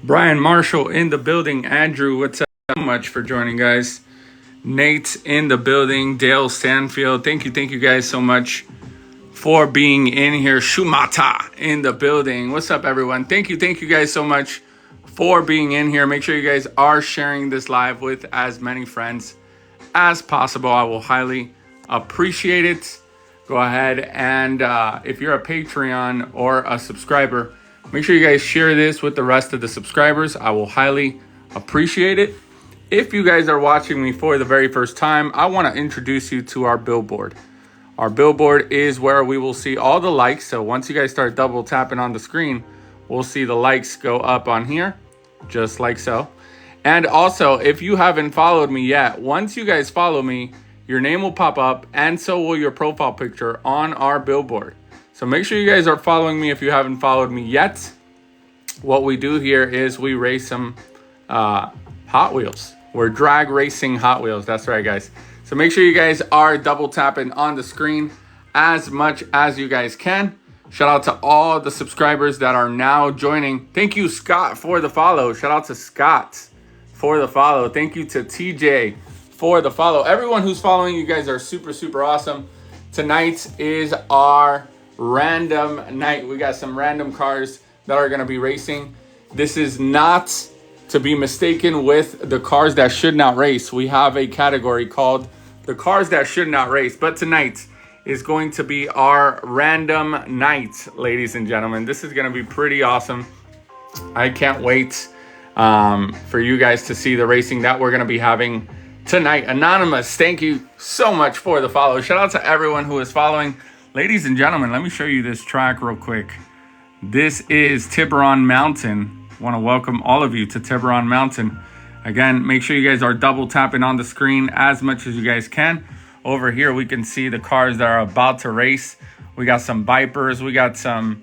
Brian Marshall in the building. Andrew, what's up? So much for joining, guys. Nate in the building. Dale Stanfield. Thank you guys so much for being in here. Shumata in the building. What's up, everyone? Thank you guys so much for being in here. Make sure you guys are sharing this live with as many friends as possible. I will highly appreciate it. Go ahead and if you're a Patreon or a subscriber, make sure you guys share this with the rest of the subscribers. I will highly appreciate it. If you guys are watching me for the very first time, I want to introduce you to our billboard. Our billboard is where we will see all the likes. So once you guys start double tapping on the screen, we'll see the likes go up on here, just like so. And also, if you haven't followed me yet, once you guys follow me, your name will pop up and so will your profile picture on our billboard. So make sure you guys are following me if you haven't followed me yet. What we do here is we race some Hot Wheels. We're drag racing Hot Wheels. That's right, guys. So make sure you guys are double tapping on the screen as much as you guys can. Shout out to all the subscribers that are now joining. Thank you, Scott, for the follow. Shout out to Scott for the follow. Thank you to TJ for the follow. Everyone who's following, you guys are super awesome. Tonight is our random night. We got some random cars that are going to be racing. This is not to be mistaken with the cars that should not race. We have a category called the cars that should not race. But tonight is going to be our random night, ladies and gentlemen. This is going to be pretty awesome. I can't wait for you guys to see the racing that we're going to be having tonight. Anonymous, thank you so much for the follow. Shout out to everyone who is following. Ladies and gentlemen, let me show you this track real quick. This is Tiburon Mountain. I want to welcome all of you to Tiburon Mountain. Again, make sure you guys are double tapping on the screen as much as you guys can. Over here, we can see the cars that are about to race. We got some Vipers. We got some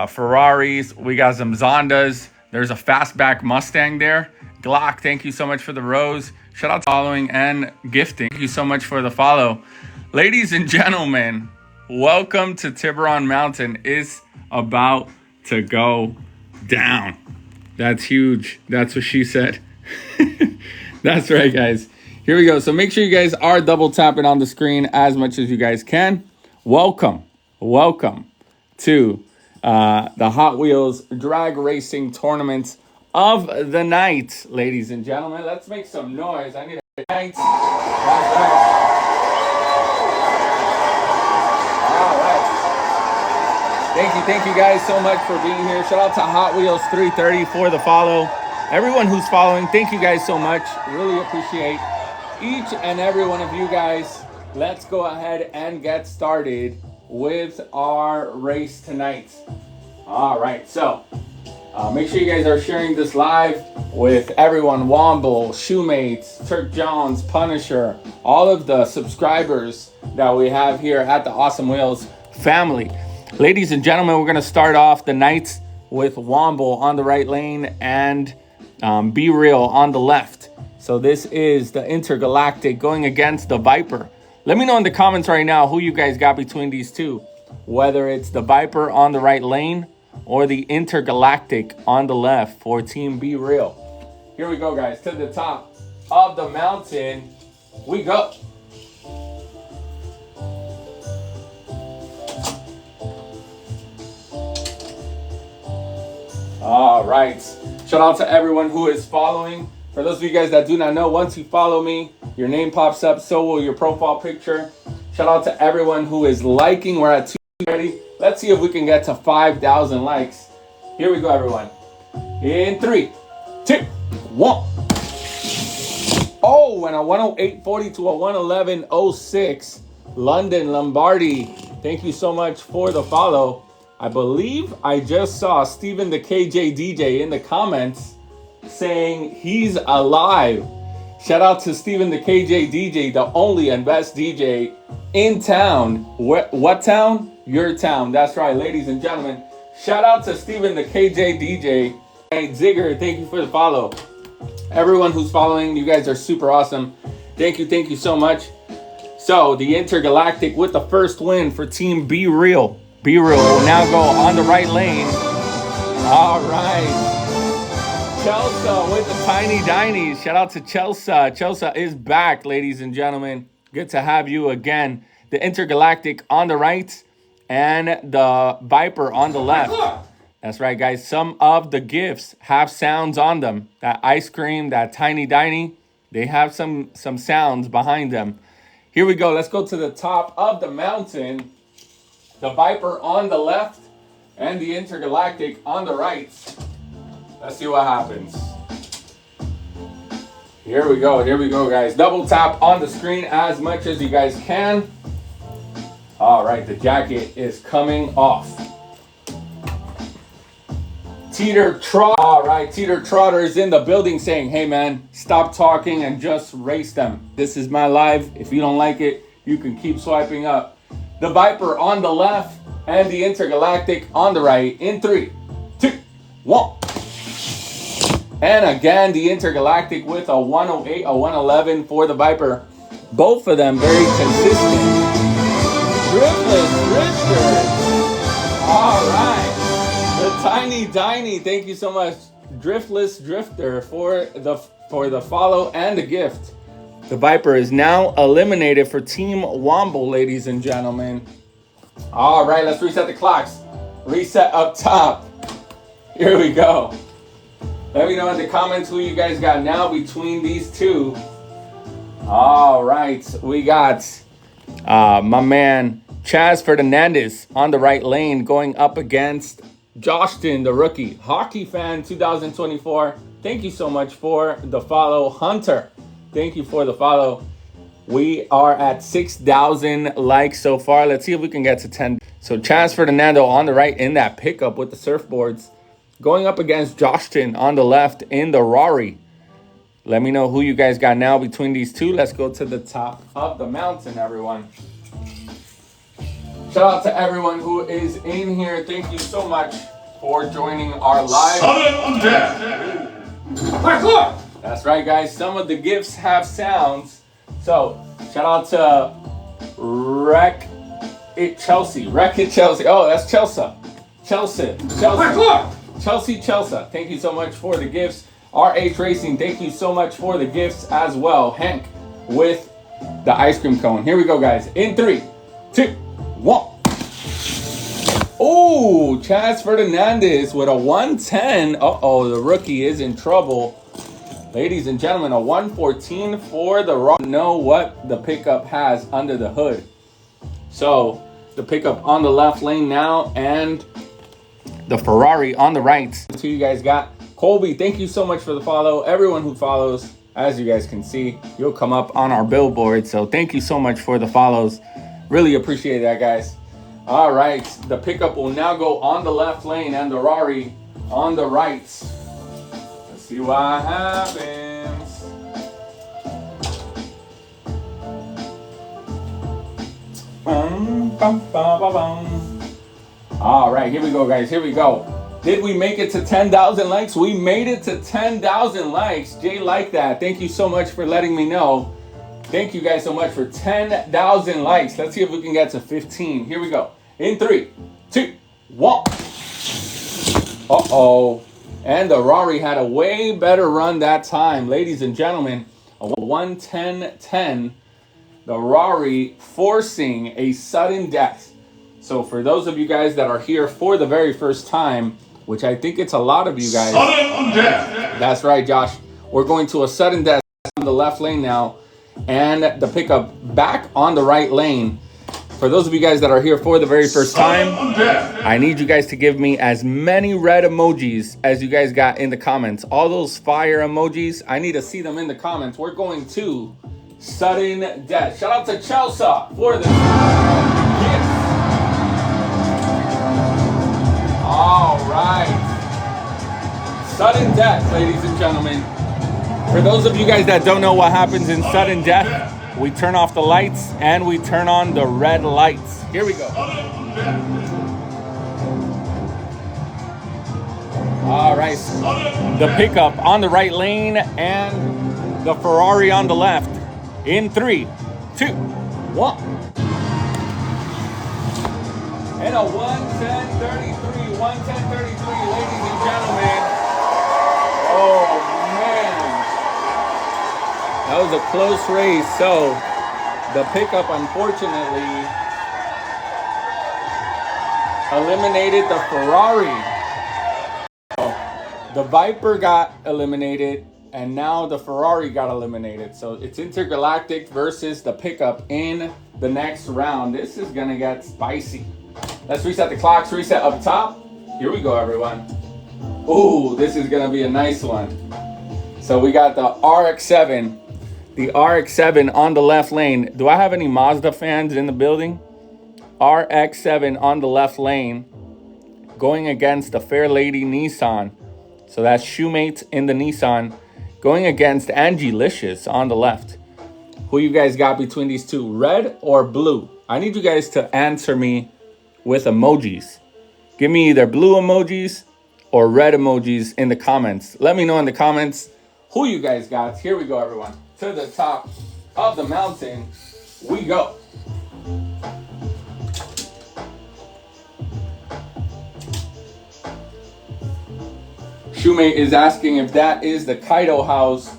Ferraris. We got some Zondas. There's a fastback Mustang there. Glock, thank you so much for the rose. Shout out to following and gifting. Thank you so much for the follow. Ladies and gentlemen, welcome to Tiburon Mountain. It's about to go down. That's huge. That's what she said. That's right, guys. Here we go. So make sure you guys are double tapping on the screen as much as you guys can. Welcome to the Hot Wheels drag racing tournament of the night, ladies and gentlemen. Let's make some noise. I need a night. That's right. All right. Thank you guys so much for being here. Shout out to Hot Wheels 330 for the follow. Everyone who's following, thank you guys so much. Really appreciate each and every one of you guys. Let's go ahead and get started with our race tonight. All right, so make sure you guys are sharing this live with everyone. Womble, Shoemates, Turk Jones, Punisher, all of the subscribers that we have here at the Awesome Wheels family. Ladies and gentlemen, we're going to start off the night with Womble on the right lane and Be Real on the left. So this is the Intergalactic going against the Viper. Let me know in the comments right now who you guys got between these two. Whether it's the Viper on the right lane or the Intergalactic on the left for Team Be Real. Here we go, guys. To the top of the mountain we go. All right. Shout out to everyone who is following. For those of you guys that do not know, once you follow me, your name pops up, so will your profile picture. Shout out to everyone who is liking. We're at 2 already. Let's see if we can get to 5,000 likes. Here we go, everyone. In 3, 2, 1. Oh, and a 108.40 to a 111.06. London Lombardi. Thank you so much for the follow. I believe I just saw Steven the KJ DJ in the comments saying he's alive. Shout out to Steven the KJ DJ, the only and best DJ in town. What town? Your town. That's right, ladies and gentlemen. Shout out to Steven the KJ DJ. Hey, Zigger, thank you for the follow. Everyone who's following, you guys are super awesome. Thank you so much. So, the Intergalactic with the first win for Team Be Real. Be Real will now go on the right lane. All right. Chelsea with the tiny dinies. Shout out to Chelsea. Chelsea is back, ladies and gentlemen. Good to have you again. The Intergalactic on the right and the Viper on the left. That's right, guys. Some of the gifts have sounds on them. That ice cream, that tiny diny, they have some sounds behind them. Here we go. Let's go to the top of the mountain. The Viper on the left and the Intergalactic on the right. Let's see what happens. Here we go, guys. Double tap on the screen as much as you guys can. All right, the jacket is coming off. Teeter Trot. All right, Teeter Trotter is in the building saying, hey man, stop talking and just race them. This is my live. If you don't like it, you can keep swiping up. The Viper on the left and the Intergalactic on the right in 3, 2, 1. And again, the Intergalactic with a 108, a 111 for the Viper. Both of them very consistent. Driftless Drifter. All right. The Tiny Diny, thank you so much. Driftless Drifter for the follow and the gift. The Viper is now eliminated for Team Womble, ladies and gentlemen. All right, let's reset the clocks. Reset up top. Here we go. Let me know in the comments who you guys got now between these two. All right, we got my man Chaz Fernandez on the right lane going up against Jostin, the rookie. Hockey Fan 2024. Thank you so much for the follow. Hunter, thank you for the follow. We are at 6,000 likes so far. Let's see if we can get to 10. So Chaz Fernando on the right in that pickup with the surfboards. Going up against Jostin on the left in the Rari. Let me know who you guys got now between these two. Let's go to the top of the mountain, everyone. Shout out to everyone who is in here. Thank you so much for joining our live. Sudden death. That's right, guys. Some of the gifts have sounds. So, shout out to Wreck It Chelsea. Oh, that's Chelsea. Chelsea. Thank you so much for the gifts. RH Racing, thank you so much for the gifts as well. Hank with the ice cream cone. Here we go, guys. In 3, 2, 1. Oh, Chaz Fernandez with a 110. Uh-oh, the rookie is in trouble. Ladies and gentlemen, a 114 for the Raw. Know what the pickup has under the hood. So, the pickup on the left lane now and the Ferrari on the right. So you guys got Colby, thank you so much for the follow. Everyone who follows, as you guys can see, you'll come up on our billboard. So thank you so much for the follows. Really appreciate that, guys. All right, the pickup will now go on the left lane and the Rari on the right. Let's see what happens. All right, here we go, guys. Here we go. Did we make it to 10,000 likes? We made it to 10,000 likes. Jay liked that. Thank you so much for letting me know. Thank you guys so much for 10,000 likes. Let's see if we can get to 15. Here we go. In 3, 2, 1. Uh-oh. And the Rari had a way better run that time. Ladies and gentlemen, a 110.10. The Rari forcing a sudden death. So for those of you guys that are here for the very first time, which I think it's a lot of you guys. Sudden death. That's right, Josh. We're going to a sudden death on the left lane now. And the pickup back on the right lane. For those of you guys that are here for the very first time, I need you guys to give me as many red emojis as you guys got in the comments. All those fire emojis, I need to see them in the comments. We're going to sudden death. Shout out to Chelsea for the gift. All right. Sudden death, ladies and gentlemen. For those of you guys that don't know what happens in sudden death, we turn off the lights and we turn on the red lights. Here we go. All right. The pickup on the right lane and the Ferrari on the left. In 3, 2, 1. And a 110.33, ladies and gentlemen. Oh. a close race. So the pickup, unfortunately, eliminated the Ferrari. The Viper got eliminated, and now the Ferrari got eliminated. So it's Intergalactic versus the pickup in the next round. This is gonna get spicy. Let's reset the clocks, reset up top. Here we go, everyone. Ooh, this is gonna be a nice one. So we got the RX-7. The RX-7 on the left lane. Do I have any Mazda fans in the building? RX-7 on the left lane, going against the Fair Lady Nissan. So that's Shoemates in the Nissan, going against Angie-licious on the left. Who you guys got between these two, red or blue? I need you guys to answer me with emojis. Give me either blue emojis or red emojis in the comments. Let me know in the comments who you guys got. Here we go, everyone. To the top of the mountain we go. Shoemate is asking if that is the Kaido House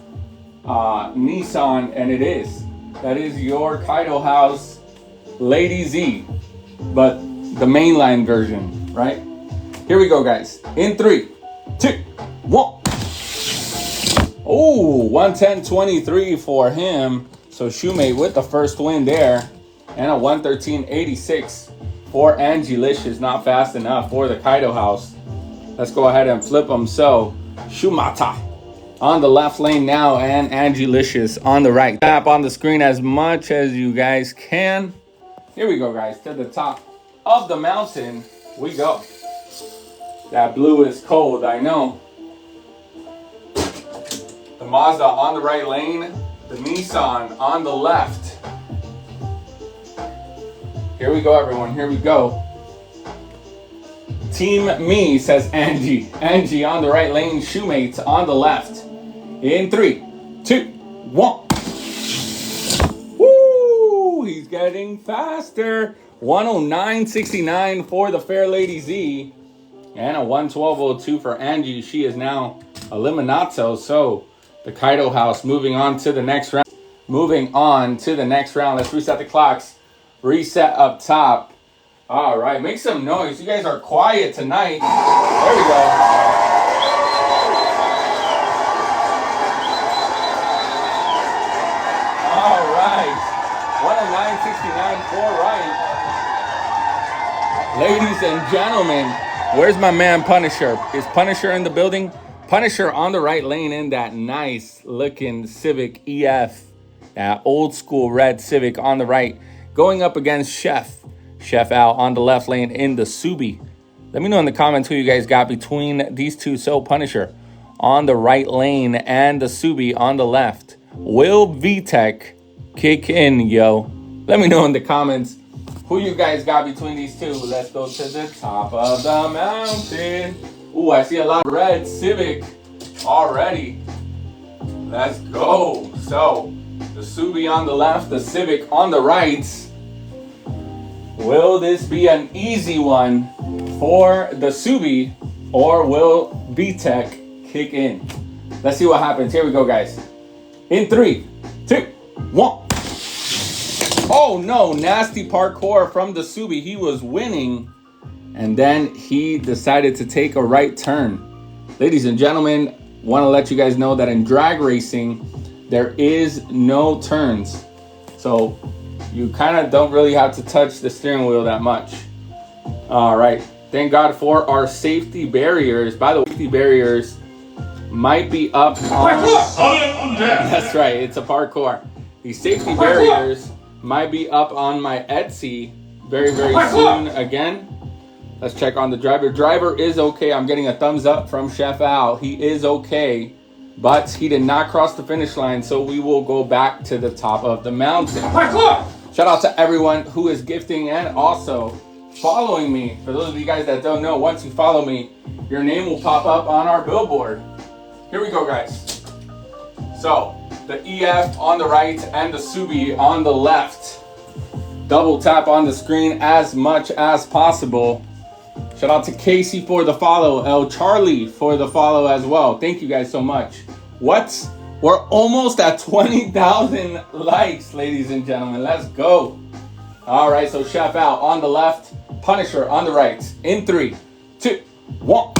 Nissan, and it is. That is your Kaido House Lady Z, but the mainline version, right? Here we go, guys. In 3, 2, 1. Oh, 110.23 for him. So Shoemate with the first win there, and a 113.86 for Angie-licious. Not fast enough for the Kaido House. Let's go ahead and flip them. So Shumata on the left lane now, and Angie-licious on the right. Tap on the screen as much as you guys can. Here we go, guys. To the top of the mountain we go. That blue is cold, I know. The Mazda on the right lane, the Nissan on the left. Here we go, everyone. Here we go. Team me, says Angie. Angie on the right lane, Shoemates on the left. In 3, 2, 1. Woo! He's getting faster. 109.69 for the Fair Lady Z. And a 112.02 for Angie. She is now eliminato. So the Kaido House moving on to the next round. Moving on to the next round. Let's reset the clocks. Reset up top. All right, make some noise. You guys are quiet tonight. There we go. All right. 109.69 for Ryan. Ladies and gentlemen, where's my man Punisher? Is Punisher in the building? Punisher on the right lane in that nice looking Civic EF. That old school red Civic on the right. Going up against Chef out on the left lane in the Subi. Let me know in the comments who you guys got between these two. So Punisher on the right lane and the Subi on the left. Will VTech kick in, yo? Let me know in the comments who you guys got between these two. Let's go to the top of the mountain. Ooh, I see a lot of red Civic already. Let's go. So the Subi on the left, the Civic on the right. Will this be an easy one for the Subi, or will VTech kick in? Let's see what happens. Here we go, guys. In 3, 2, 1. Oh no, nasty parkour from the Subi. He was winning, and then he decided to take a right turn. Ladies and gentlemen, want to let you guys know that in drag racing, there is no turns. So you kind of don't really have to touch the steering wheel that much. All right. Thank God for our safety barriers. By the way, safety barriers might be up on... That's right. It's a parkour. These safety barriers might be up on my Etsy very, very soon again. Let's check on the driver. Driver is okay. I'm getting a thumbs up from Chef Al. He is okay, but he did not cross the finish line, so we will go back to the top of the mountain. Shout out to everyone who is gifting and also following me. For those of you guys that don't know, once you follow me, your name will pop up on our billboard. Here we go, guys. So the EF on the right and the Subi on the left. Double tap on the screen as much as possible. Shout out to Casey for the follow, El Charlie for the follow as well. Thank you guys so much. What We're almost at 20,000 likes, ladies and gentlemen. Let's go. All right, so Chef out on the left, Punisher on the right. In 3, 2, 1.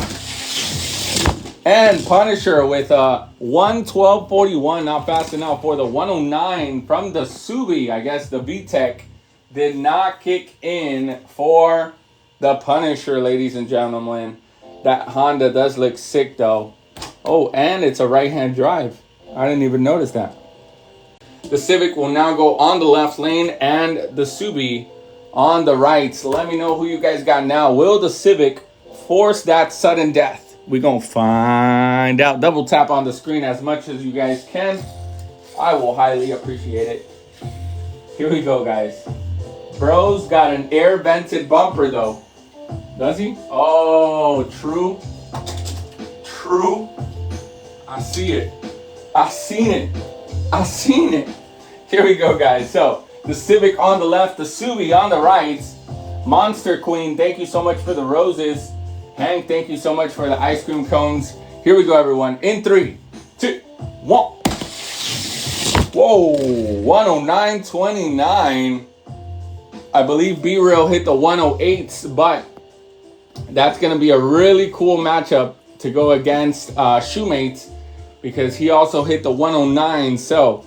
And Punisher with a 112.41, not fast enough for the 109 from the Subi. I guess the VTEC did not kick in for the Punisher, ladies and gentlemen. That Honda does look sick, though. Oh, and it's a right-hand drive. I didn't even notice that. The Civic will now go on the left lane and the Subi on the right. So let me know who you guys got now. Will the Civic force that sudden death? We're going to find out. Double tap on the screen as much as you guys can. I will highly appreciate it. Here we go, guys. Bro's got an air vented bumper, though. Does he? Oh, true. True. I see it. I seen it. I seen it. Here we go, guys. So the Civic on the left, the Subi on the right. Monster Queen, thank you so much for the roses. Hank, thank you so much for the ice cream cones. Here we go, everyone. In 3, 2, 1. Whoa, 109.29. I believe B-Real hit the 108s, but that's going to be a really cool matchup to go against Shoemates, because he also hit the 109. So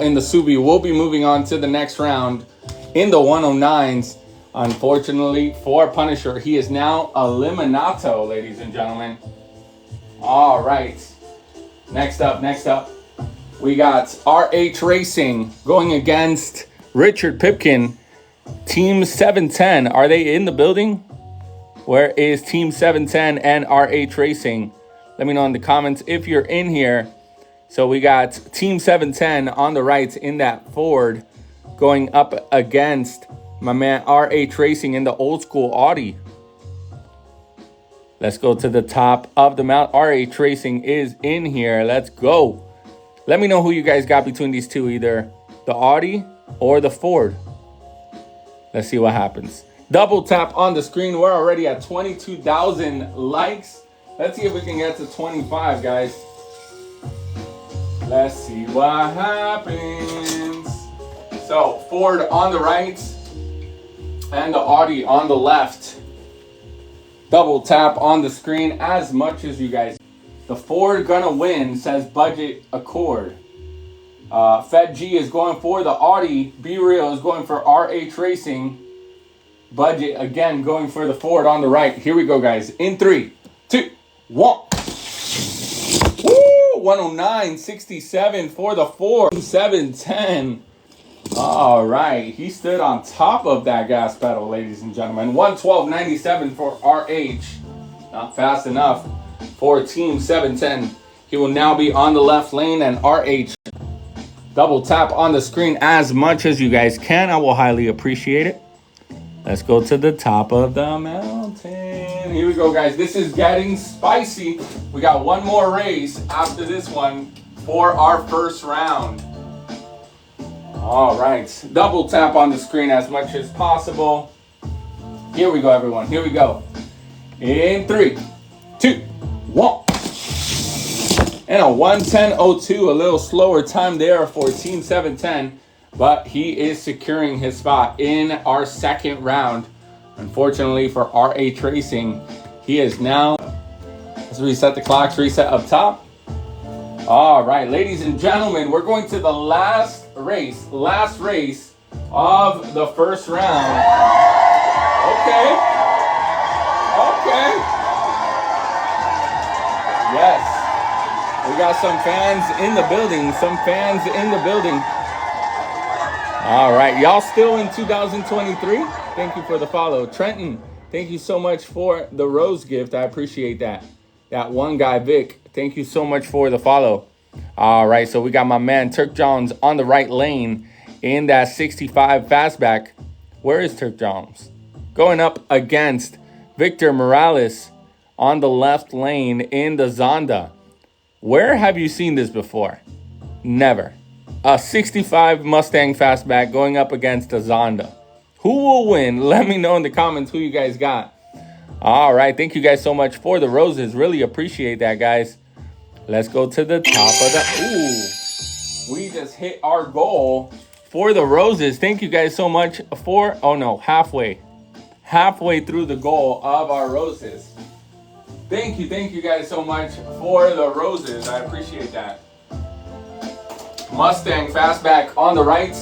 in the Subi, we'll be moving on to the next round in the 109s. Unfortunately for Punisher, he is now eliminato, ladies and gentlemen. All right. Next up, we got RH Racing going against Richard Pipkin. Team 710, are they in the building? Where is Team 710 and RH Racing? Let me know in the comments if you're in here. So we got Team 710 on the right in that Ford going up against my man RH Racing in the old school Audi. Let's go to the top of the mount. RH Racing is in here. Let's go. Let me know who you guys got between these two, either the Audi or the Ford. Let's see what happens. Double tap on the screen. We're already at 22,000 likes. Let's see if we can get to 25, guys. Let's see what happens. So, Ford on the right and the Audi on the left. Double tap on the screen as much as you guys. The Ford gonna win, says Budget Accord. Fed G is going for the Audi. B-Real is going for RH Racing. Budget again going for the Ford on the right. Here we go, guys. In 3, 2, 1. Woo! 109.67 for the Ford. 710. All right. He stood on top of that gas pedal, ladies and gentlemen. 112.97 for RH. Not fast enough for Team 710. He will now be on the left lane, and RH. Double tap on the screen as much as you guys can. I will highly appreciate it. Let's go to the top of the mountain. Here we go, guys. This is getting spicy. We got one more race after this one for our first round. All right. Double tap on the screen as much as possible. Here we go, everyone. Here we go. In 3, 2, 1. And a 110.02, a little slower time there for Team 710. But he is securing his spot in our second round. Unfortunately for RH Racing, he is now. Let's reset the clocks, reset up top. All right, ladies and gentlemen, we're going to the last race of the first round. Okay. Yes. We got some fans in the building. All right, y'all still in 2023? Thank you for the follow. Trenton, thank you so much for the rose gift. I appreciate that. That one guy, Vic, thank you so much for the follow. All right, so we got my man Turk Jones on the right lane in that 65 fastback. Where is Turk Jones? Going up against Victor Morales on the left lane in the Zonda. Where have you seen this before? Never. A 65 Mustang fastback going up against a Zonda. Who will win? Let me know in the comments who you guys got. All right. Thank you guys so much for the roses. Really appreciate that, guys. Let's go to the top of the... Ooh. We just hit our goal for the roses. Thank you guys so much for... Oh, no. Halfway through the goal of our roses. Thank you guys so much for the roses. I appreciate that. Mustang fastback on the right.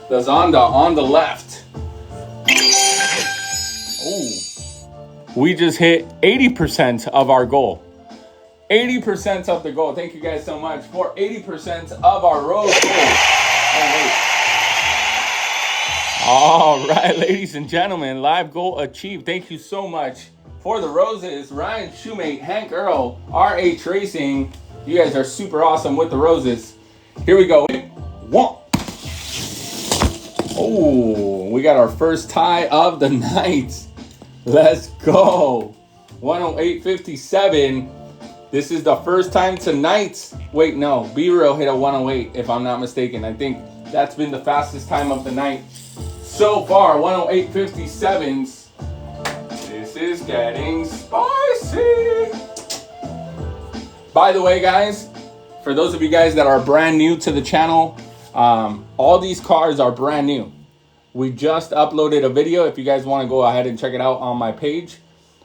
The Zonda on the left. Ooh. We just hit 80% of our goal. 80% of the goal. Thank you guys so much for 80% of our rose goal. All right, ladies and gentlemen, live goal achieved. Thank you so much for the roses. Ryan Shoemate, Hank Earl, RH Racing. You guys are super awesome with the roses. Here we go. One. Oh, we got our first tie of the night. Let's go. 108.57. This is the first time tonight. Wait, no. Be Real hit a 108, if I'm not mistaken. I think that's been the fastest time of the night so far. 108.57s. This is getting spicy. By the way, guys, for those of you guys that are brand new to the channel, all these cars are brand new. We just uploaded a video. If you guys want to go ahead and check it out on my page,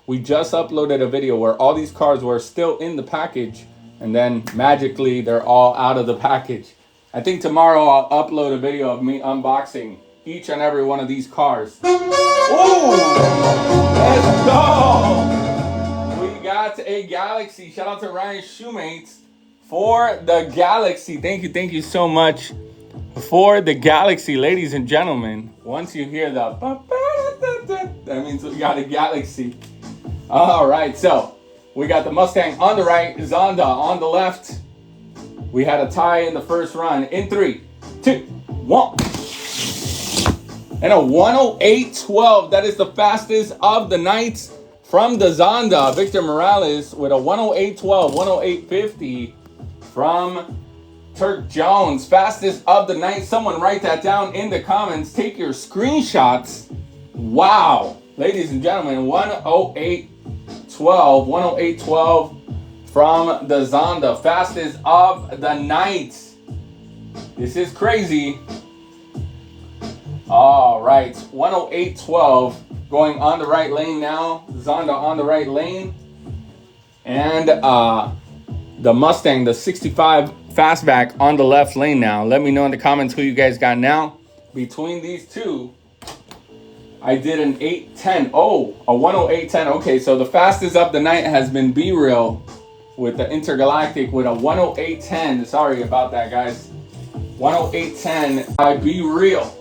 we just uploaded a video where all these cars were still in the package, and then magically they're all out of the package. I think tomorrow I'll upload a video of me unboxing each and every one of these cars. Ooh, let's go. We got a Galaxy. Shout out to Ryan Shoemates for the Galaxy. Thank you so much for the Galaxy, ladies and gentlemen. Once you hear the that means we got a Galaxy. All right, so we got the Mustang on the right, Zonda on the left. We had a tie in the first run. In 3, 2, 1. And a 108.12. That is the fastest of the night from the Zonda. Victor Morales with a 108.12, 108.50 from Turk Jones. Fastest of the night. Someone write that down in the comments. Take your screenshots. Wow. Ladies and gentlemen, 108.12 from the Zonda. Fastest of the night. This is crazy. All right, 108.12 going on the right lane now. Zonda on the right lane. And the Mustang, the 65 fastback on the left lane now. Let me know in the comments who you guys got now. Between these two, I did an 810. Oh, a 108.10. Okay, so the fastest of the night has been Be Real with the Intergalactic with a 108.10. Sorry about that, guys. 108.10 by Be Real.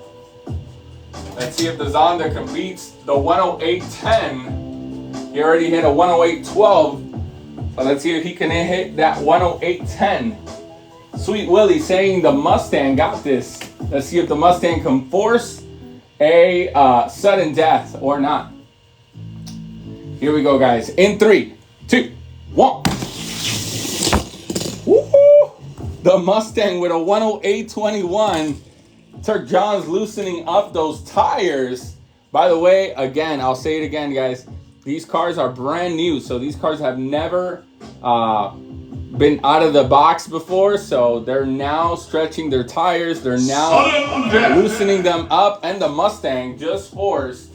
Let's see if the Zonda can beat the 108.10. He already hit a 108.12. But let's see if he can hit that 108.10. Sweet Willie saying the Mustang got this. Let's see if the Mustang can force a sudden death or not. Here we go, guys. In 3, 2, 1. Woo-hoo! The Mustang with a 108.21. Turk John's loosening up those tires. By the way, again, I'll say it again, guys. These cars are brand new, so these cars have never been out of the box before. So they're now stretching their tires. They're now loosening them up, and the Mustang just forced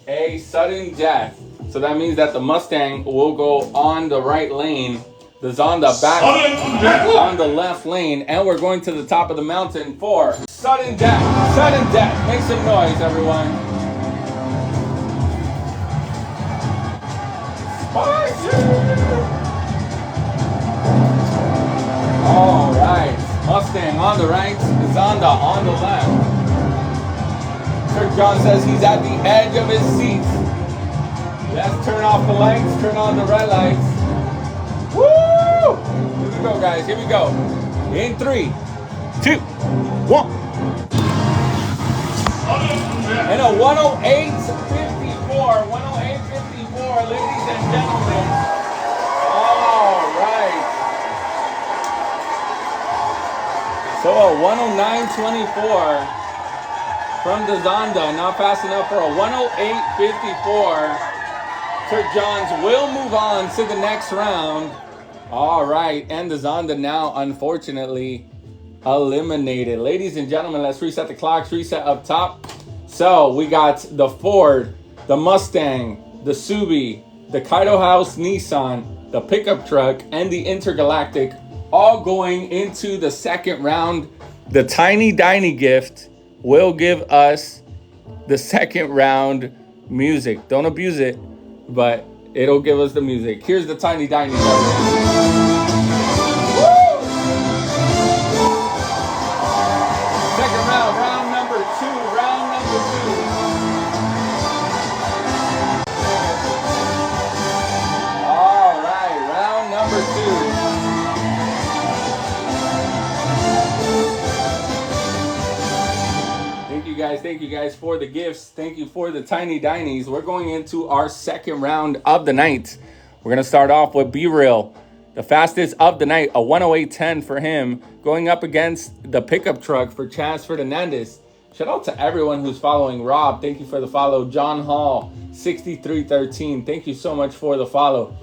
a sudden death. So that means that the Mustang will go on the right lane. The Zonda back on the left lane, and we're going to the top of the mountain for sudden death. Sudden death. Make some noise, everyone. Spicy. All right. Mustang on the right, Zonda on the left. Kirk John says he's at the edge of his seat. Let's turn off the lights, turn on the red lights. Woo! Here we go, guys. Here we go. In 3, 2, 1. And a 108.54. 108.54, ladies and gentlemen. All right. So a 109.24 from the Zonda. Not fast enough for a 108.54. Turk Johns will move on to the next round. All right, and the Zonda now, unfortunately, eliminated. Ladies and gentlemen, let's reset the clocks, reset up top. So we got the Ford, the Mustang, the Subi, the Kaido House Nissan, the pickup truck, and the Intergalactic all going into the second round. The Tiny Diny gift will give us the second round music. Don't abuse it, but it'll give us the music. Here's the Tiny Diny. Second round, round number two. All right, round number two. Thank you guys for the gifts. Thank you for the Tiny Dinies. We're going into our second round of the night. We're going to start off with Be Real, the fastest of the night, a 108.10 for him, going up against the pickup truck for Chaz Fernandez. Shout out to everyone who's following. Rob, thank you for the follow. John Hall, 6313, thank you so much for the follow.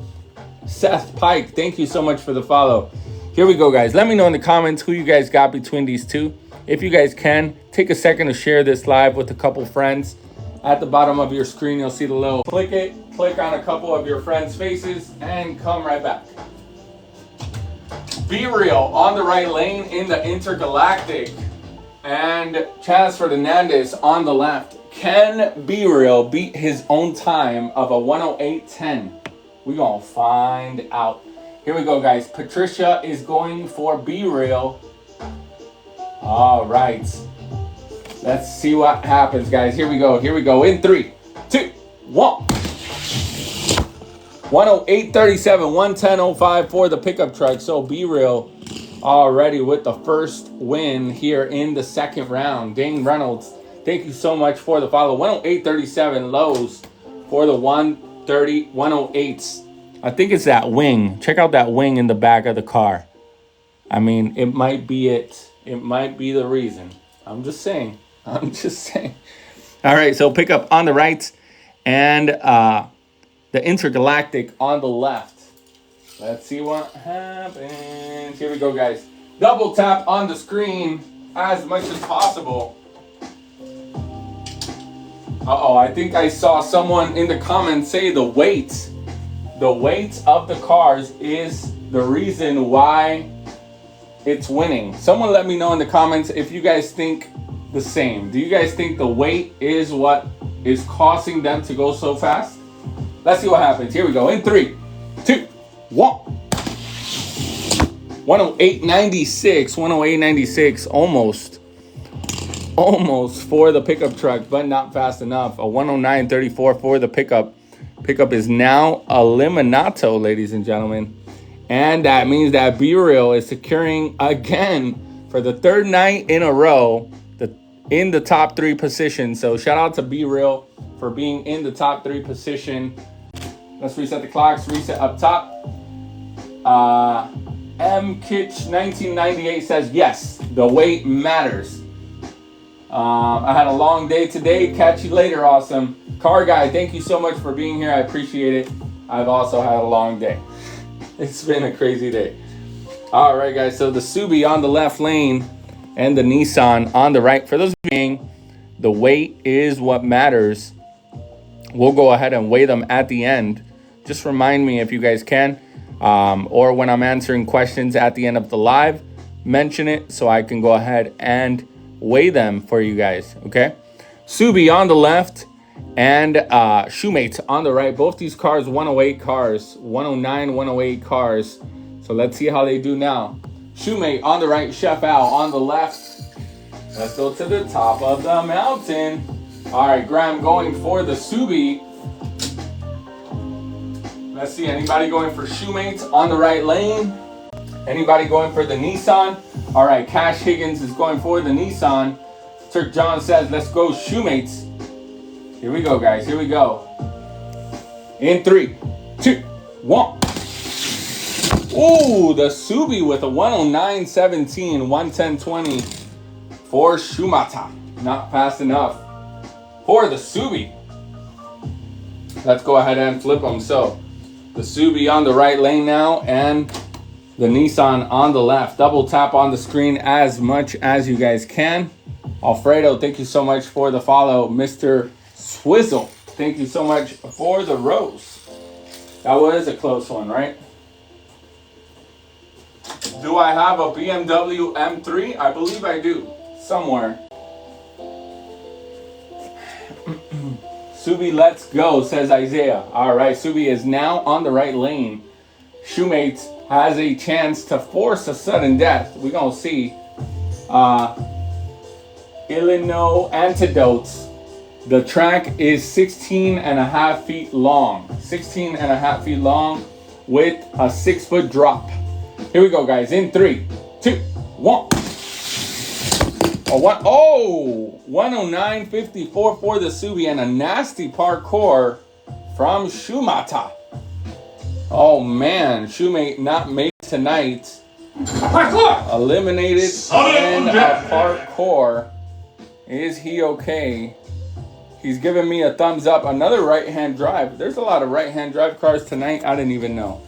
Seth Pike, thank you so much for the follow. Here we go, guys. Let me know in the comments who you guys got between these two. If you guys can, take a second to share this live with a couple friends. At the bottom of your screen, you'll see the little click it, click on a couple of your friends' faces, and come right back. Be Real on the right lane in the Intergalactic, and Chaz Fernandez on the left. Can Be Real beat his own time of a 108.10? We're going to find out. Here we go, guys. Patricia is going for Be Real. All right. Let's see what happens, guys. Here we go. In 3, 2, 1. 108.37, 110.05 for the pickup truck. So Be Real already with the first win here in the second round. Dane Reynolds, thank you so much for the follow. 108.37 lows for the 108s. I think it's that wing. Check out that wing in the back of the car. I mean, it might be it. It might be the reason. I'm just saying. All right, so pickup on the right and the Intergalactic on the left. Let's see what happens. Here we go, guys. Double tap on the screen as much as possible. I think I saw someone in the comments say the weight of the cars is the reason why it's winning. Someone let me know in the comments if you guys think the same. Do you guys think the weight is what is causing them to go so fast? Let's see what happens. Here we go. In 3, 2, 1. 108.96. 108.96. Almost for the pickup truck, but not fast enough. A 109.34 for the pickup. Pickup is now eliminato, ladies and gentlemen. And that means that Be Real is securing again for the third night in a row in the top 3 position. So shout out to Be Real for being in the top 3 position. Let's reset the clocks, reset up top. M Kitch 1998 says, yes, the weight matters. I had a long day today. Catch you later, awesome. Car Guy, thank you so much for being here. I appreciate it. I've also had a long day. It's been a crazy day. All right, guys. So the Subi on the left lane and the Nissan on the right. For those being, the weight is what matters. We'll go ahead and weigh them at the end. Just remind me if you guys can, or when I'm answering questions at the end of the live, mention it so I can go ahead and weigh them for you guys. Okay. Subi on the left and Shoemates on the right. Both these cars 108 cars, 109, 108 cars. So let's see how they do now. Shoemate on the right, Chef Al on the left. Let's go to the top of the mountain. All right, Graham going for the Subi. Let's see, anybody going for Shoemates on the right lane? Anybody going for the Nissan? All right, Cash Higgins is going for the Nissan. Turk John says, let's go Shoemates. Here we go, guys. Here we go. In 3, 2, 1. Ooh, the Subi with a 109.17, 110.20 for Shumata. Not fast enough for the Subi. Let's go ahead and flip them. So the Subi on the right lane now, and the Nissan on the left. Double tap on the screen as much as you guys can. Alfredo, thank you so much for the follow. Mr. Swizzle, thank you so much for the rose. That was a close one, right? Do I have a BMW M3? I believe I do, somewhere. Subi, let's go, says Isaiah. All right, Subi is now on the right lane. Shoemates has a chance to force a sudden death. We're going to see. Illinois Antidotes. The track is 16 and a half feet long. 16 and a half feet long with a 6-foot drop. Here we go, guys. In 3, 2, 1. Oh, 109.54 for the Subi and a nasty parkour from Shumata. Oh man, Shumate not made tonight. Eliminated in a parkour. Is he okay? He's giving me a thumbs up. Another right-hand drive. There's a lot of right-hand drive cars tonight. I didn't even know.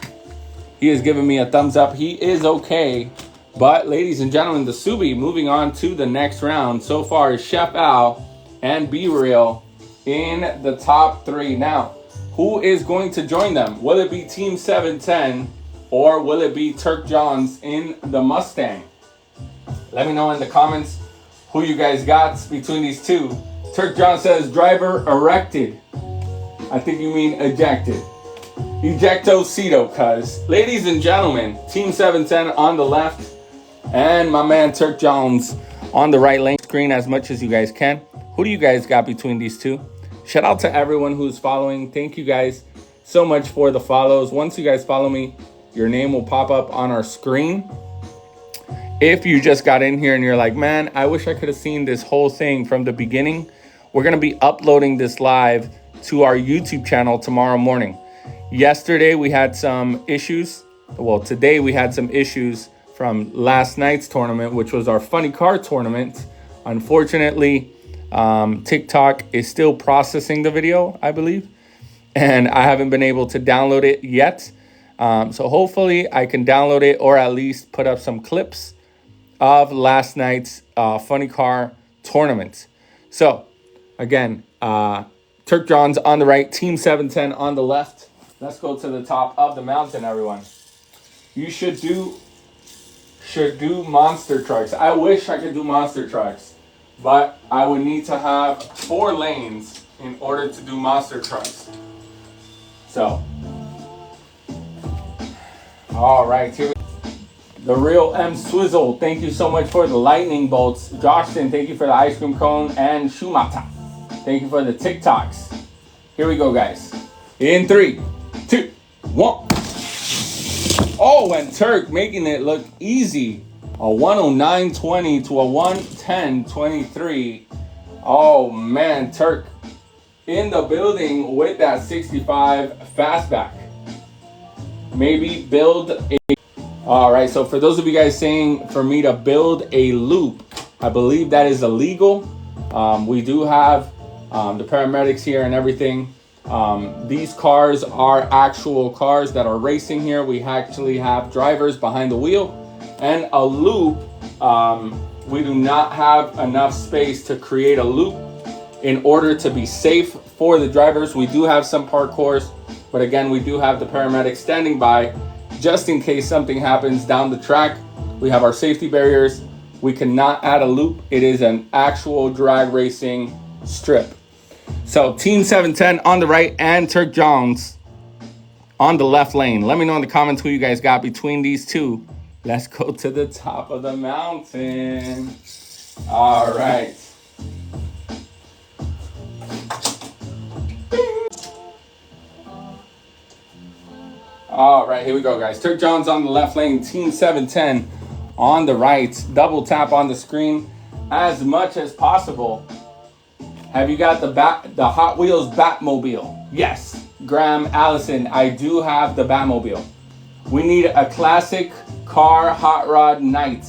He is giving me a thumbs up. He is okay. But ladies and gentlemen, the Subi moving on to the next round. So far is Chef Al and Be Real in the top 3. Now, who is going to join them? Will it be Team 710 or will it be Turk Johns in the Mustang? Let me know in the comments who you guys got between these two. Turk John says driver erected. I think you mean ejected. Ejectocito, cuz. Ladies and gentlemen, Team 710 on the left and my man Turk Jones on the right lane. Screen as much as you guys can. Who do you guys got between these two? Shout out to everyone who's following. Thank you guys so much for the follows. Once you guys follow me, your name will pop up on our screen. If you just got in here and you're like, man, I wish I could have seen this whole thing from the beginning, we're going to be uploading this live to our YouTube channel tomorrow morning. Yesterday, we had some issues. Well, today we had some issues from last night's tournament, which was our funny car tournament. Unfortunately, TikTok is still processing the video, I believe, and I haven't been able to download it yet. So hopefully I can download it or at least put up some clips of last night's funny car tournament. So again, Turk Johns on the right, Team 710 on the left. Let's go to the top of the mountain, everyone. You should do monster trucks. I wish I could do monster trucks, but I would need to have 4 lanes in order to do monster trucks. So, all right, here we go. The Real M Swizzle, thank you so much for the lightning bolts. Joshton, thank you for the ice cream cone. And Shumata, thank you for the TikToks. Here we go, guys. In 3, 2, 1. Oh, and Turk making it look easy. A 109.20 to a 110.23. Oh man, Turk in the building with that 65 fastback. Maybe build a... All right, so for those of you guys saying for me to build a loop, I believe that is illegal. We do have the paramedics here and everything. These cars are actual cars that are racing here. We actually have drivers behind the wheel and a loop. We do not have enough space to create a loop in order to be safe for the drivers. We do have some parkours, but again, we do have the paramedics standing by just in case something happens down the track. We have our safety barriers. We cannot add a loop. It is an actual drag racing strip. So Team 710 on the right and Turk Jones on the left lane. Let me know in the comments who you guys got between these two. Let's go to the top of the mountain. All right. All right, here we go, guys. Turk Jones on the left lane, Team 710 on the right. Double tap on the screen as much as possible. Have you got the Hot Wheels Batmobile? Yes. Graham Allison, I do have the Batmobile. We need a classic car hot rod night.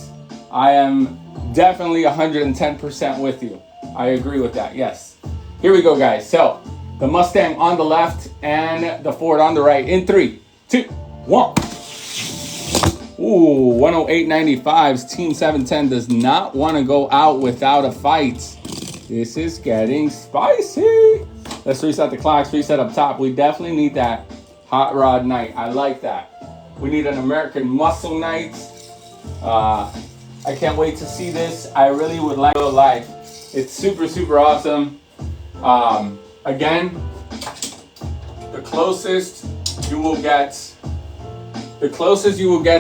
I am definitely 110% with you. I agree with that, yes. Here we go, guys. So, the Mustang on the left and the Ford on the right. In 3, 2, 1. Ooh, 108.95's Team 710 does not want to go out without a fight. This is getting spicy. Let's reset the clocks, reset up top. We definitely need that hot rod night. I like that. We need an American muscle night. I can't wait to see this. I really would like real life. It's super, super awesome. Again, the closest you will get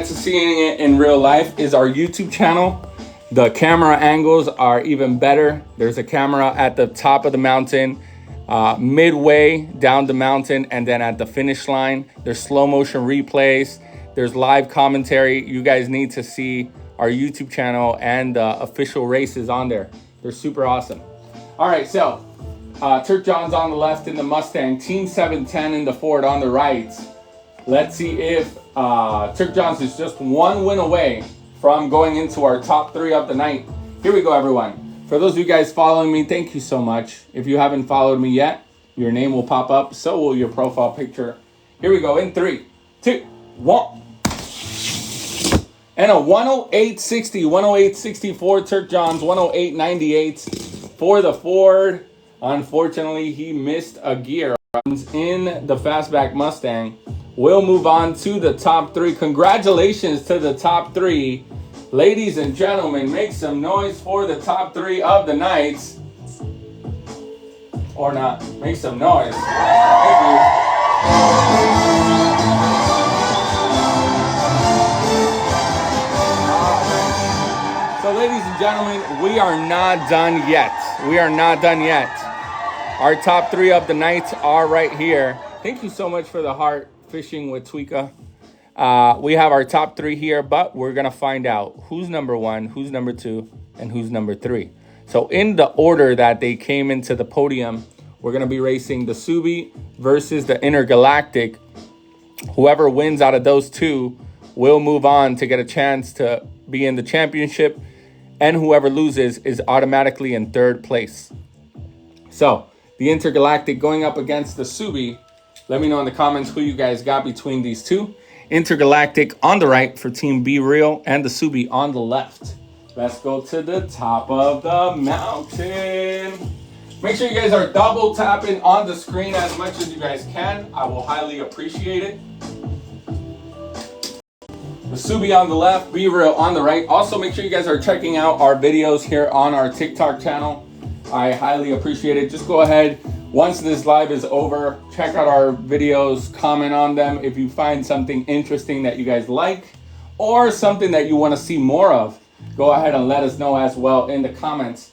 to seeing it in real life is our YouTube channel. The camera angles are even better. There's a camera at the top of the mountain, midway down the mountain, and then at the finish line. There's slow motion replays. There's live commentary. You guys need to see our YouTube channel and the official races on there. They're super awesome. All right, so Turk John's on the left in the Mustang, Team 710 in the Ford on the right. Let's see if Turk John's is just one win away from going into our top 3 of the night. Here we go, everyone. For those of you guys following me, thank you so much. If you haven't followed me yet, your name will pop up. So will your profile picture. Here we go in 3, 2, 1. And a 108.60, 108.64 Turk John's, 108.98 for the Ford. Unfortunately, he missed a gear in the fastback Mustang. We'll move on to the top 3. Congratulations to the top 3. Ladies and gentlemen, make some noise for the top 3 of the night. Or not, make some noise. Thank you. So ladies and gentlemen, we are not done yet. We are not done yet. Our top 3 of the night are right here. Thank you so much for the heart. Fishing with Tweeka. We have our top 3 here, but we're gonna find out who's number 1, who's number 2, and who's number 3. So in the order that they came into the podium, we're gonna be racing the Subi versus the Intergalactic. Whoever wins out of those 2 will move on to get a chance to be in the championship, and whoever loses is automatically in 3rd place. So the Intergalactic going up against the Subi. Let me know in the comments who you guys got between these 2. Intergalactic on the right for Team Be Real, and the Subi on the left. Let's go to the top of the mountain. Make sure you guys are double tapping on the screen as much as you guys can. I will highly appreciate it. The Subi on the left, Be Real on the right. Also, make sure you guys are checking out our videos here on our TikTok channel. I highly appreciate it. Just go ahead. Once this live is over, check out our videos, comment on them. If you find something interesting that you guys like or something that you want to see more of, go ahead and let us know as well in the comments.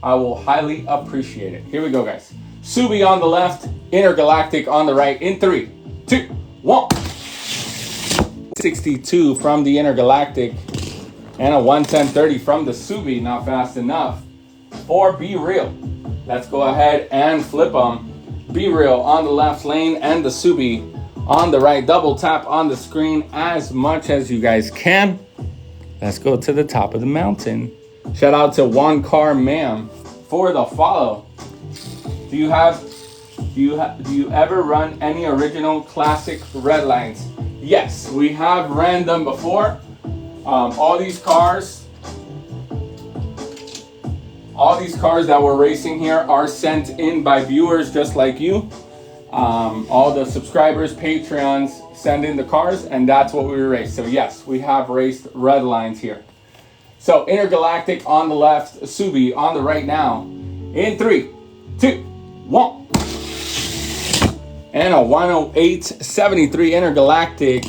I will highly appreciate it. Here we go, guys. Subi on the left, Intergalactic on the right in 3, 2, 1. 62 from the Intergalactic and a 110.30 from the Subi, not fast enough for Be Real. Let's go ahead and flip them. Be Real on the left lane and the Subi on the right. Double tap on the screen as much as you guys can. Let's go to the top of the mountain. Shout out to One Car Ma'am for the follow. Do you ever run any original classic red lines? Yes, we have ran them before. All these cars that we're racing here are sent in by viewers just like you. All the subscribers, Patreons send in the cars, and that's what we race. So yes, we have raced red lines here. So Intergalactic on the left, Subi on the right now. In 3, 2, 1. And a 108.73 Intergalactic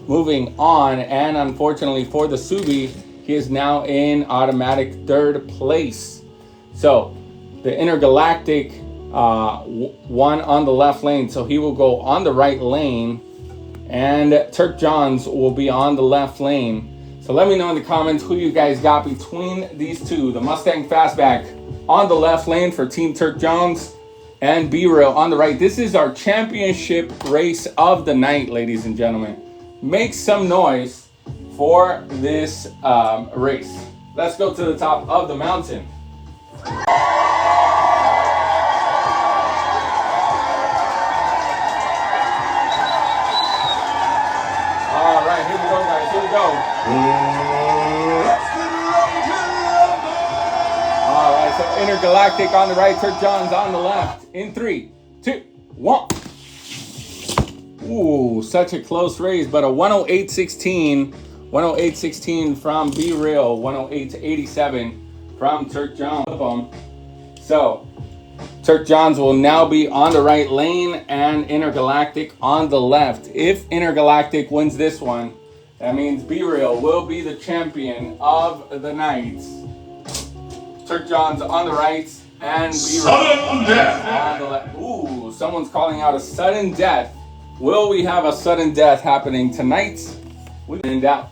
moving on. And unfortunately for the Subi, he is now in automatic 3rd place. So the Intergalactic won on the left lane, so he will go on the right lane, and Turk John's will be on the left lane. So let me know in the comments who you guys got between these 2. The Mustang Fastback on the left lane for Team Turk John's, and Be Real on the right. This is our championship race of the night, ladies and gentlemen. Make some noise for this race. Let's go to the top of the mountain. All right, here we go, guys. Here we go. Intergalactic on the right, Turk John's on the left. In 3, 2, 1. Ooh, such a close race, but a 108.16. 108.16 from Be Real. 108.87 from Turk John. So, Turk Johns will now be on the right lane and Intergalactic on the left. If Intergalactic wins this one, that means Be Real will be the champion of the night. Turk Johns on the right and Be Real on the left. Ooh, someone's calling out a sudden death. Will we have a sudden death happening tonight? We find out.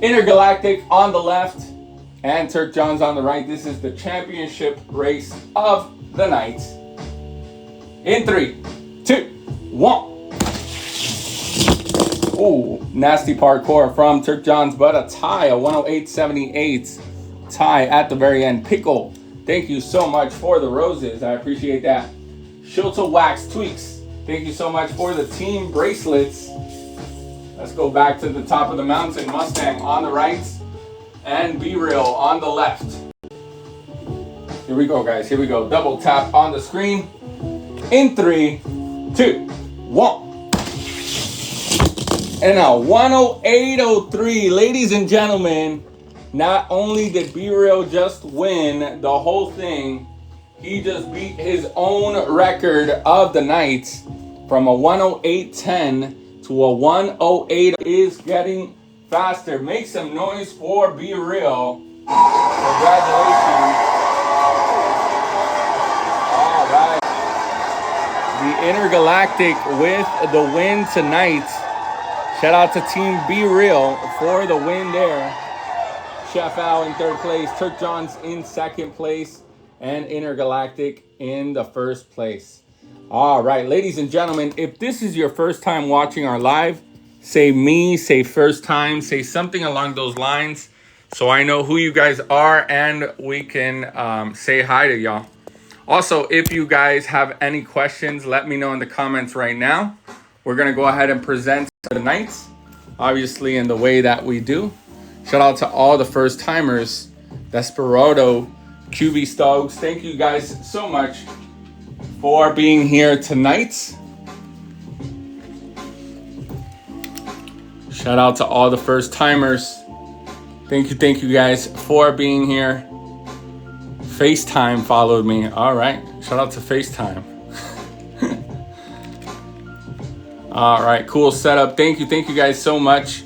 Intergalactic on the left and Turk Johns on the right. This is the championship race of the night. In 3, 2, 1. Ooh, nasty parkour from Turk Johns, but a tie, a 108.78 tie at the very end. Pickle, thank you so much for the roses. I appreciate that. Shilta Wax Tweaks, thank you so much for the team bracelets. Let's go back to the top of the mountain. Mustang on the right and Be Real on the left. Here we go, guys. Here we go. Double tap on the screen. In 3, 2, 1. And now 108.03. Ladies and gentlemen, not only did Be Real just win the whole thing, he just beat his own record of the night from a 108.10 to a 108. Is getting faster. Make some noise for Be Real. Congratulations. All right. The Intergalactic with the win tonight. Shout out to Team Be Real for the win there. Chef Al in 3rd place, Turk Johns in 2nd place, and Intergalactic in the 1st place. All right, ladies and gentlemen, if this is your first time watching our live, say me, say first time, say something along those lines so I know who you guys are and we can say hi to y'all. Also, if you guys have any questions, let me know in the comments right now. We're going to go ahead and present the nights, obviously in the way that we do. Shout out to all the first timers. Desperado, QB Stokes, thank you guys so much for being here tonight. Shout out to all the first timers. Thank you guys for being here. FaceTime followed me. All right, shout out to FaceTime. All right, cool setup. Thank you guys so much.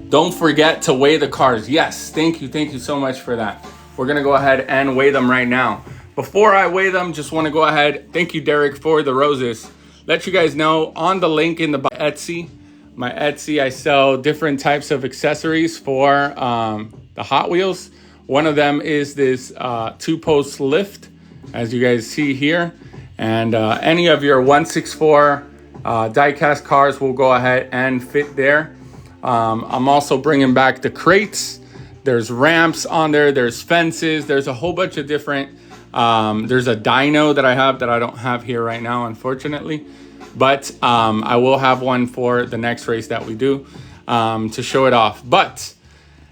Don't forget to weigh the cars. Yes, thank you so much for that. We're gonna go ahead and weigh them right now. Before I weigh them, just wanna go ahead, thank you Derek for the roses. Let you guys know on the link in the Etsy, my Etsy, I sell different types of accessories for the Hot Wheels. One of them is this 2-post lift, as you guys see here. And any of your 164 die-cast cars will go ahead and fit there. I'm also bringing back the crates. There's ramps on there. There's fences. There's a whole bunch of different. There's a dyno that I have that I don't have here right now, unfortunately. But I will have one for the next race that we do to show it off. But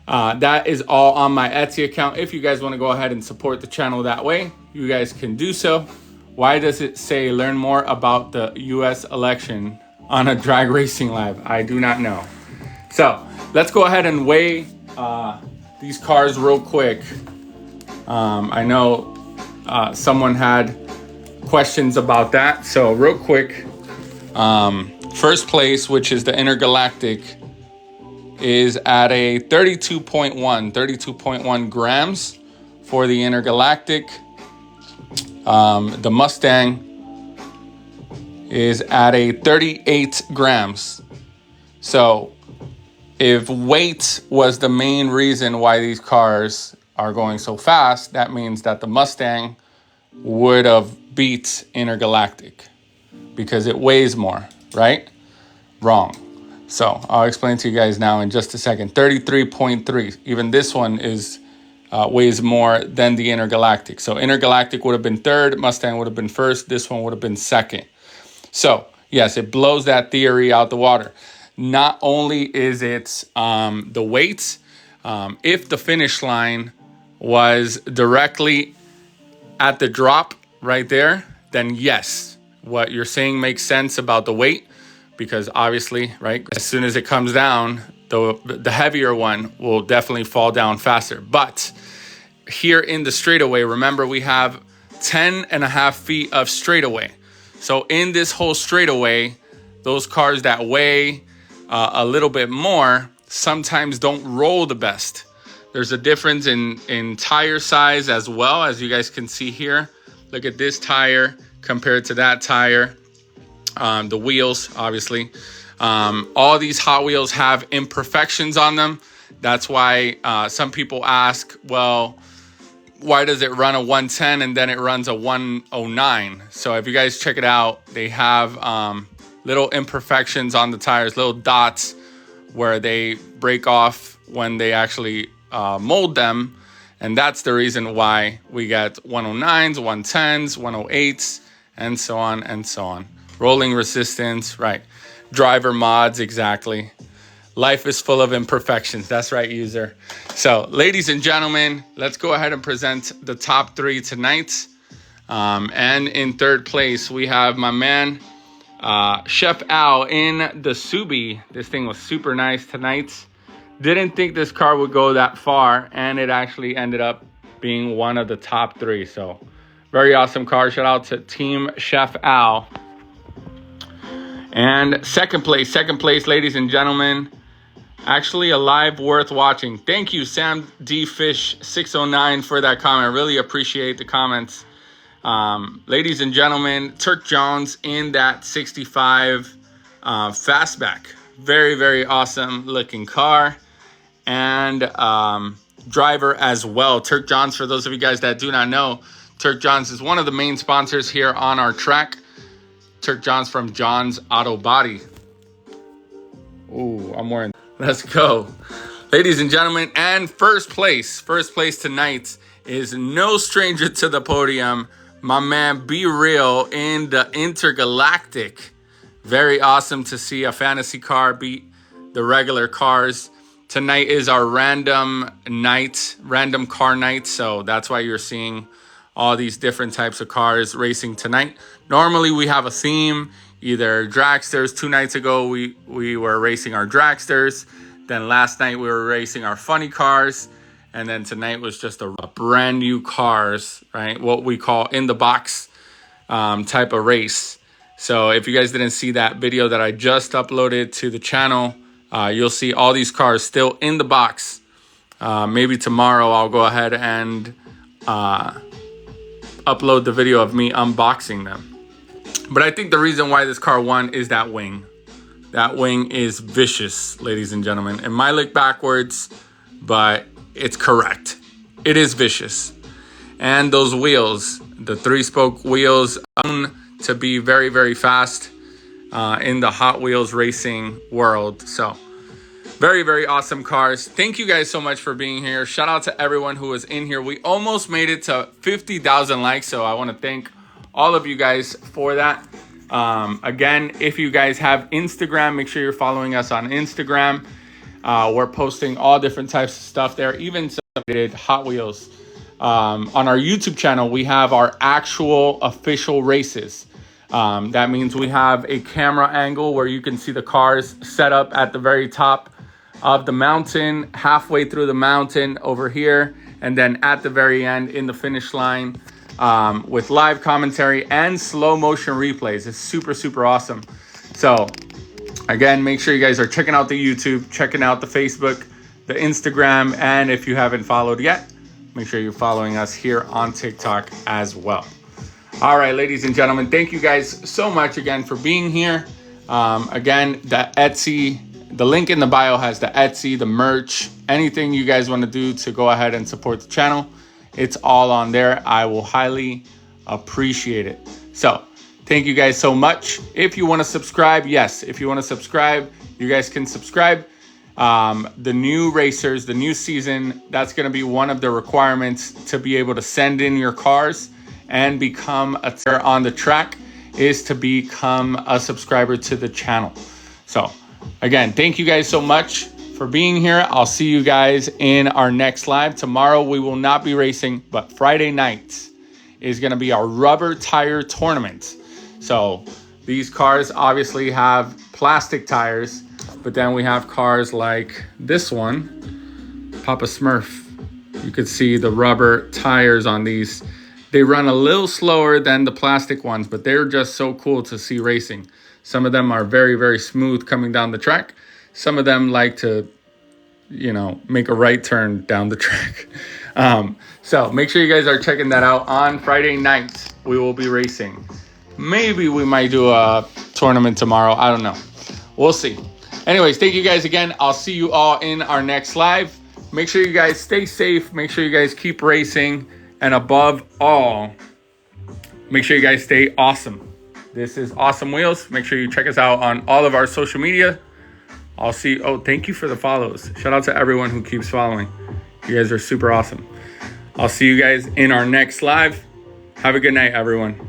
that is all on my Etsy account. If you guys want to go ahead and support the channel that way, you guys can do so. Why does it say learn more about the US election on a drag racing live? I do not know. So let's go ahead and weigh these cars real quick. I know someone had questions about that. So real quick, first place, which is the Intergalactic, is at a 32.1 grams for the Intergalactic. The Mustang is at a 38 grams. So if weight was the main reason why these cars are going so fast, that means that the Mustang would have beat Intergalactic because it weighs more, right? Wrong. So I'll explain to you guys now in just a second. 33.3. Even this one is weighs more than the Intergalactic. So Intergalactic would have been 3rd, Mustang would have been 1st, this one would have been 2nd. So yes, it blows that theory out the water. Not only is it the weight, if the finish line was directly at the drop right there, then yes, what you're saying makes sense about the weight, because obviously, right, as soon as it comes down, the heavier one will definitely fall down faster. But here in the straightaway, remember we have 10.5 feet of straightaway. So in this whole straightaway, those cars that weigh a little bit more sometimes don't roll the best. There's a difference in tire size as well, as you guys can see here. Look at this tire compared to that tire. The wheels, obviously. All these Hot Wheels have imperfections on them. That's why some people ask, well, why does it run a 110 and then it runs a 109? So if you guys check it out, they have little imperfections on the tires, little dots where they break off when they actually mold them. And that's the reason why we get 109s, 110s, 108s, and so on and so on. Rolling resistance, right. Driver mods, exactly. Life is full of imperfections. That's right, user. So, ladies and gentlemen, let's go ahead and present the top 3 tonight. And in third place, we have my man, Chef Al in the Subi. This thing was super nice tonight. Didn't think this car would go that far, and it actually ended up being one of the top 3. So, very awesome car. Shout out to Team Chef Al. And second place, ladies and gentlemen, actually a live worth watching. Thank you, Sam D Fish 609 for that comment. I really appreciate the comments. Ladies and gentlemen, Turk Jones in that 65 fastback. Very, very awesome looking car. And driver as well. Turk Jones, for those of you guys that do not know, Turk Jones is one of the main sponsors here on our track. Turk Jones from John's Auto Body. Ooh, I'm wearing. Let's go. Ladies and gentlemen, and first place tonight is no stranger to the podium. My man, Be Real in the Intergalactic. Very awesome to see a fantasy car beat the regular cars. Tonight is our random car night. So that's why you're seeing all these different types of cars racing tonight. Normally we have a theme, either dragsters. 2 nights ago we were racing our dragsters. Then last night we were racing our funny cars. And then tonight was just a brand new cars, right? What we call in the box type of race. So if you guys didn't see that video that I just uploaded to the channel, you'll see all these cars still in the box. Maybe tomorrow I'll go ahead and upload the video of me unboxing them. But I think the reason why this car won is that wing. That wing is vicious, ladies and gentlemen. It might look backwards, but it's correct. It is vicious. And those wheels, the 3-spoke wheels, known to be very, very fast in the Hot Wheels racing world. So very, very awesome cars. Thank you guys so much for being here. Shout out to everyone who was in here. We almost made it to 50,000 likes. So I want to thank all of you guys for that. Again, if you guys have Instagram, make sure you're following us on Instagram. We're posting all different types of stuff there, even some Hot Wheels. On our YouTube channel, we have our actual official races. That means we have a camera angle where you can see the cars set up at the very top of the mountain, halfway through the mountain over here, and then at the very end in the finish line with live commentary and slow motion replays. It's super, super awesome. So again, make sure you guys are checking out the YouTube, checking out the Facebook, the Instagram, and if you haven't followed yet, make sure you're following us here on TikTok as well. All right, ladies and gentlemen, thank you guys so much again for being here. Again, the Etsy, the link in the bio has the Etsy, the merch, anything you guys want to do to go ahead and support the channel. It's all on there. I will highly appreciate it. So thank you guys so much. If you want to subscribe, yes, if you want to subscribe, you guys can subscribe. The new racers, the new season, that's going to be one of the requirements to be able to send in your cars and become a player on the track is to become a subscriber to the channel. So again, thank you guys so much for being here. I'll see you guys in our next live. Tomorrow we will not be racing, but Friday nights is going to be our rubber tire tournament. So these cars obviously have plastic tires, but then we have cars like this one, Papa Smurf. You could see the rubber tires on these. They run a little slower than the plastic ones, but they're just so cool to see racing. Some of them are very, very smooth coming down the track. Some of them like to, make a right turn down the track. So make sure you guys are checking that out. On Friday night, we will be racing. Maybe we might do a tournament tomorrow. I don't know. We'll see. Anyways, thank you guys again. I'll see you all in our next live. Make sure you guys stay safe. Make sure you guys keep racing. And above all, make sure you guys stay awesome. This is Awesome Wheels. Make sure you check us out on all of our social media. I'll see. Oh, thank you for the follows. Shout out to everyone who keeps following. You guys are super awesome. I'll see you guys in our next live. Have a good night, everyone.